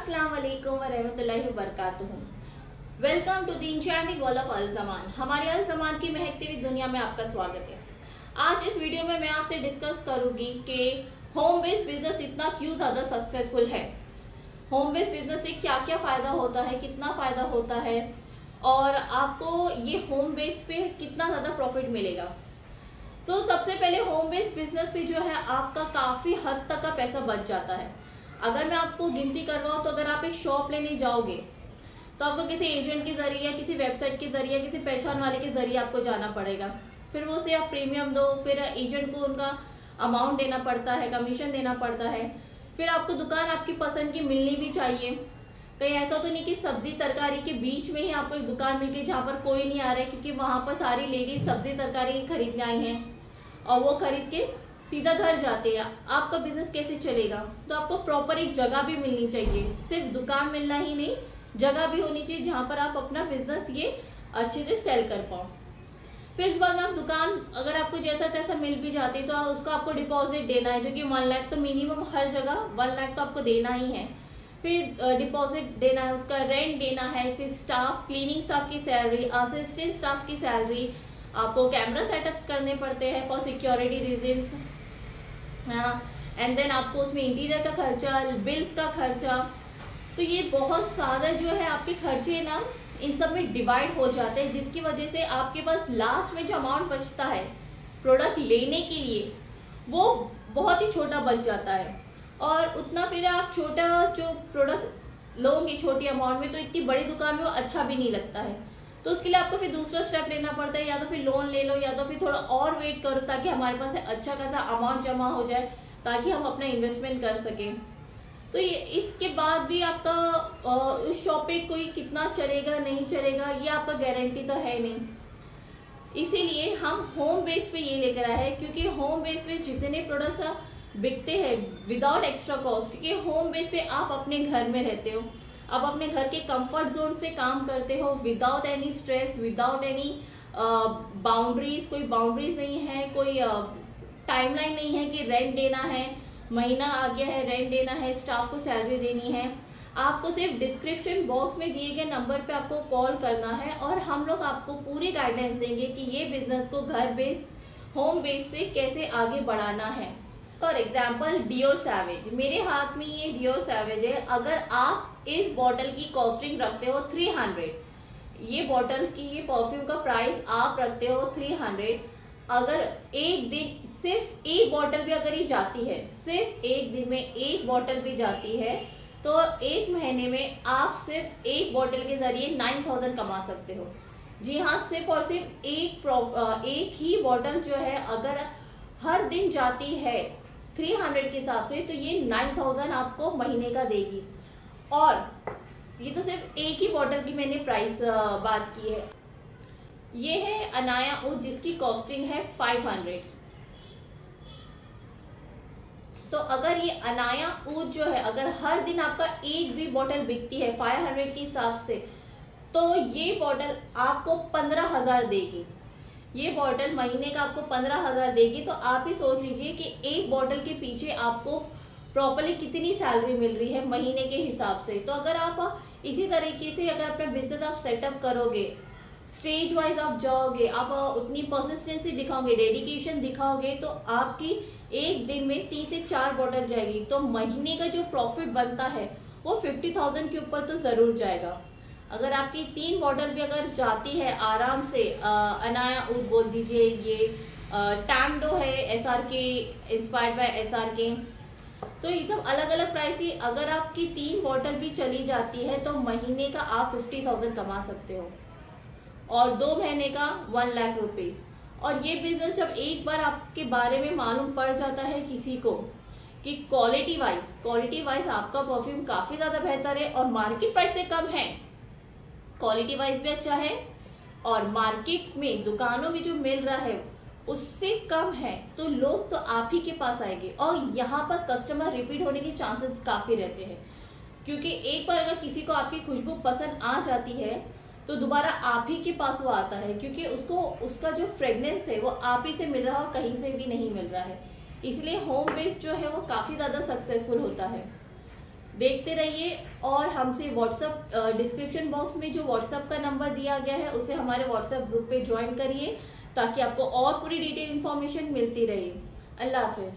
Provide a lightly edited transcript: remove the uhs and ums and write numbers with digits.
अस्सलाम वालेकुम व रहमतुल्लाहि व बरकातुहू। Welcome to the enchanting world of Al Zaman. हमारे अल ज़मान की महकती हुई दुनिया में आपका स्वागत है। आज इस वीडियो में मैं आपसे डिस्कस करूंगी कि होम बेस्ड बिजनेस इतना क्यों ज़्यादा सक्सेसफुल है। होम बेस्ड बिजनेस से क्या क्या फ़ायदा होता है, कितना फ़ायदा होता है और आपको ये होम बेस्ड पे कितना ज़्यादा प्रॉफिट मिलेगा। तो सबसे पहले होम बेस्ड बिजनेस पे जो है आपका काफ़ी हद तक का पैसा बच जाता है। अगर मैं आपको गिनती करवाऊँ तो अगर आप एक शॉप लेने जाओगे तो आपको किसी एजेंट के जरिए या किसी वेबसाइट के जरिए किसी पहचान वाले के जरिए आपको जाना पड़ेगा, फिर वो से आप प्रीमियम दो, फिर एजेंट को उनका अमाउंट देना पड़ता है, कमीशन देना पड़ता है, फिर आपको दुकान आपकी पसंद की मिलनी भी चाहिए। कहीं ऐसा तो नहीं कि सब्जी तरकारी के बीच में ही आपको एक दुकान मिल गई जहाँ पर कोई नहीं आ रहा है, क्योंकि वहां पर सारी लेडीज सब्जी तरकारी खरीदने आई हैं और वो खरीद के सीधा घर जाते हैं। आपका बिजनेस कैसे चलेगा? तो आपको प्रॉपर एक जगह भी मिलनी चाहिए, सिर्फ दुकान मिलना ही नहीं, जगह भी होनी चाहिए जहां पर आप अपना बिजनेस ये अच्छे से सेल कर पाओ। फिर इस बाद में आप दुकान अगर आपको जैसा तैसा मिल भी जाती है तो उसको आपको डिपॉजिट देना है, जो कि 1 लाख तो मिनिमम हर जगह 1 लाख तो आपको देना ही है। फिर डिपॉजिट देना है, उसका रेंट देना है, फिर स्टाफ, क्लीनिंग स्टाफ की सैलरी, असिस्टेंट स्टाफ की सैलरी, आपको कैमरा सेटअप्स करने पड़ते हैं for security reasons, and then आपको उसमें इंटीरियर का खर्चा, बिल्स का खर्चा। तो ये बहुत सारा जो है आपके खर्चे ना इन सब में डिवाइड हो जाते हैं, जिसकी वजह से आपके पास लास्ट में जो अमाउंट बचता है प्रोडक्ट लेने के लिए वो बहुत ही छोटा बच जाता है। और उतना फिर आप छोटा जो प्रोडक्ट लोगे छोटी अमाउंट में तो इतनी बड़ी दुकान में वो अच्छा भी नहीं लगता है। तो उसके लिए आपको फिर दूसरा स्टेप लेना पड़ता है, या तो फिर लोन ले लो या तो फिर थोड़ा और वेट करो ताकि हमारे पास अच्छा खासा अमाउंट जमा हो जाए ताकि हम अपना इन्वेस्टमेंट कर सकें। तो ये इसके बाद भी आपका उस शॉप पे कोई कितना चलेगा नहीं चलेगा ये आपका गारंटी तो है नहीं। इसीलिए हम होम बेस पे ये लेकर आए हैं, क्योंकि होम बेस पे जितने प्रोडक्ट्स बिकते हैं विदाउट एक्स्ट्रा कॉस्ट, क्योंकि होम बेस पे आप अपने घर में रहते हो, आप अपने घर के कंफर्ट जोन से काम करते हो without any stress, without any boundaries, कोई बाउंड्रीज नहीं है, कोई टाइमलाइन नहीं है कि रेंट देना है, महीना आ गया है रेंट देना है, स्टाफ को सैलरी देनी है। आपको सिर्फ डिस्क्रिप्शन बॉक्स में दिए गए नंबर पे आपको कॉल करना है और हम लोग आपको पूरी गाइडेंस देंगे कि ये बिजनेस को घर बेस, होम बेस से कैसे आगे बढ़ाना है। फॉर एग्जाम्पल डियोर सैवेज, मेरे हाथ में ये डियोर सैवेज है। अगर आप इस बॉटल की कॉस्टिंग रखते हो 300, ये बॉटल की ये परफ्यूम का प्राइस आप रखते हो 300, अगर एक दिन सिर्फ एक बॉटल भी अगर ये जाती है, सिर्फ एक दिन में एक बॉटल भी जाती है तो एक महीने में आप सिर्फ एक बॉटल के जरिए 9000 कमा सकते हो। जी हाँ, सिर्फ और सिर्फ एक ही बॉटल जो है अगर हर दिन जाती है 300 के हिसाब से तो ये 9000 आपको महीने का देगी। और ये तो सिर्फ एक ही बॉटल की मैंने प्राइस बात की है। ये है अनाया ऊद जिसकी कॉस्टिंग है 500। तो अगर ये अनाया ऊद जो है अगर हर दिन आपका एक भी बॉटल बिकती है 500 के हिसाब से तो ये बॉटल आपको 15000 देगी। ये बॉटल महीने का आपको 15000 देगी। तो आप ही सोच लीजिए कि एक बॉटल के पीछे आपको प्रॉपर्ली कितनी सैलरी मिल रही है महीने के हिसाब से। तो अगर आप इसी तरीके से अगर अपना बिजनेस आप सेटअप करोगे, स्टेज वाइज आप जाओगे, आप उतनी परसिस्टेंसी दिखाओगे, डेडिकेशन दिखाओगे, तो आपकी एक दिन में 3 से 4 बॉटल जाएगी। तो महीने का जो प्रॉफिट बनता है वो 50,000 के ऊपर तो जरूर जाएगा। अगर आपकी 3 बॉटल भी अगर जाती है आराम से, अनाया ऊद बोल दीजिए, ये टैंडो है SRK, इंस्पायर्ड बाय SRK, तो ये सब अलग अलग प्राइस की, अगर आपकी 3 बॉटल भी चली जाती है तो महीने का आप 50,000 कमा सकते हो और 2 महीने का 1 लाख रुपीज। और ये बिजनेस जब एक बार आपके बारे में मालूम पड़ जाता है किसी को कि क्वालिटी वाइज आपका परफ्यूम काफी ज्यादा बेहतर है और मार्केट प्राइस से कम है, क्वालिटी वाइज भी अच्छा है और मार्केट में दुकानों में जो मिल रहा है उससे कम है, तो लोग तो आप ही के पास आएंगे और यहाँ पर कस्टमर रिपीट होने के चांसेस काफी रहते हैं। क्योंकि एक बार अगर किसी को आपकी खुशबू पसंद आ जाती है तो दोबारा आप ही के पास वो आता है, क्योंकि उसको उसका जो फ्रेग्रेंस है वो आप ही से मिल रहा है, कहीं से भी नहीं मिल रहा है। इसलिए होम बेस्ड जो है वो काफी ज्यादा सक्सेसफुल होता है। देखते रहिए और हमसे व्हाट्सएप डिस्क्रिप्शन बॉक्स में जो व्हाट्सएप का नंबर दिया गया है उसे हमारे व्हाट्सएप ग्रुप पे ज्वाइन करिए ताकि आपको और पूरी डिटेल इन्फॉर्मेशन मिलती रहे। अल्लाह हाफिज।